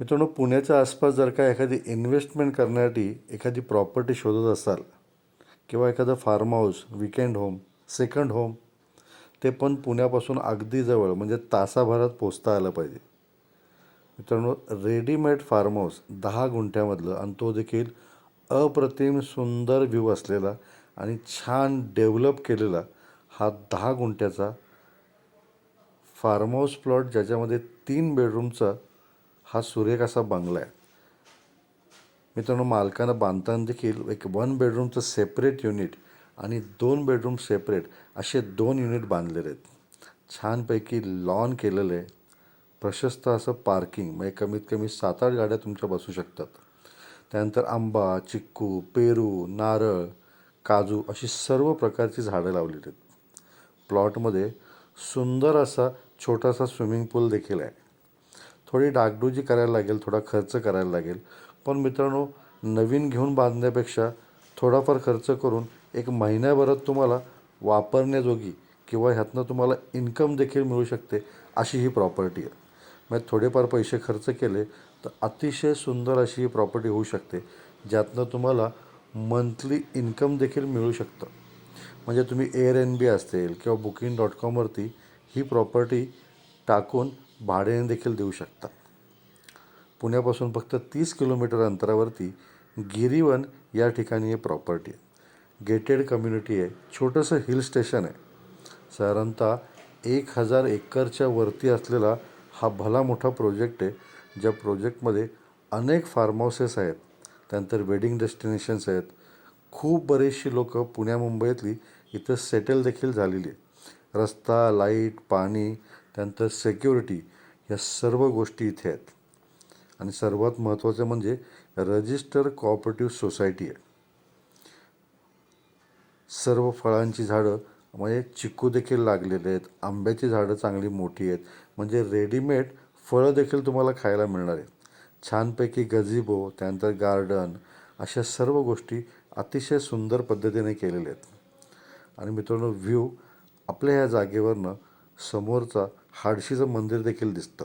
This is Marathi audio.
मित्रांनो, पुण्याच्या आसपास जर का एखादी इन्व्हेस्टमेंट करण्यासाठी एखादी प्रॉपर्टी शोधत असाल किंवा एखादं farm house, weekend home, second home, ते पण पुण्यापासून अगदी जवळ म्हणजे तासाभरात पोचता आलं पाहिजे. मित्रांनो, रेडीमेड फार्म हाऊस 10 गुंठ्यामधलं आणि तो देखील अप्रतिम सुंदर व्ह्यू असलेला आणि छान डेव्हलप केलेला हा 10 गुंठ्याचा फार्म हाऊस प्लॉट, ज्याच्यामध्ये 3 बेडरूमचा हा सुरेख असा बंगला आहे. मित्रांनो, मालकानं बांधताना देखील एक 1 बेडरूमचं सेपरेट युनिट आणि 2 बेडरूम सेपरेट असे 2 युनिट बांधलेले आहेत. छानपैकी लॉन केलेलं आहे. प्रशस्त असं पार्किंग, म्हणजे कमीत कमी 7-8 गाड्या तुमच्या बसू शकतात. त्यानंतर आंबा, चिक्कू, पेरू, नारळ, काजू अशी सर्व प्रकारची झाडं लावलेली आहेत. प्लॉटमध्ये सुंदर असा छोटासा स्विमिंग पूल देखील आहे. थोडी डागडुजी करायला लागेल, थोडा खर्च करायला लागेल, पण मित्रांनो, नवीन घेऊन बांधण्यापेक्षा थोडाफार खर्च करून एक महिन्याभरात तुम्हाला वापरण्याजोगी किंवा ह्यातनं तुम्हाला इन्कम देखील मिळू शकते अशी ही प्रॉपर्टी आहे. मग थोडेफार पैसे खर्च केले तर अतिशय सुंदर अशी ही प्रॉपर्टी होऊ शकते, ज्यातनं तुम्हाला मंथली इन्कम देखील मिळू शकतं. म्हणजे तुम्ही एअरएनबी असेल किंवा Booking.com वरती ही प्रॉपर्टी टाकून भाड्याने देखील देऊ शकता. पुण्यापासून फक्त 30 किलोमीटर अंतरावरती गिरीवन या ठिकाणी ही प्रॉपर्टी आहे. गेटेड कम्युनिटी आहे, छोटंसं हिल स्टेशन आहे. साधारणतः 1000 एकरच्या वरती असलेला हा भला मोठा प्रोजेक्ट आहे, ज्या प्रोजेक्टमध्ये अनेक फार्म हाऊसेस आहेत. त्यानंतर वेडिंग डेस्टिनेशन्स आहेत. खूप बरीचशी लोकं पुण्या मुंबईतली इथं सेटल देखील झालेली आहे. रस्ता, लाईट, पाणी, त्यानंतर सिक्युरिटी, या सर्व गोष्टी इथे आहेत. आणि सर्वात महत्त्वाचं म्हणजे रजिस्टर कोऑपरेटिव्ह सोसायटी आहे. सर्व फळांची झाडं, म्हणजे चिक्कू देखील लागलेले आहेत, आंब्याची झाडं चांगली मोठी आहेत, म्हणजे रेडीमेड फळं देखील तुम्हाला खायला मिळणार आहेत. छानपैकी गझिबो, त्यानंतर गार्डन, अशा सर्व गोष्टी अतिशय सुंदर पद्धतीने केलेल्या आहेत. आणि मित्रांनो, व्ह्यू आपल्या ह्या जागेवरनं समोरचा हाडशीचं मंदिर देखील दिसतं.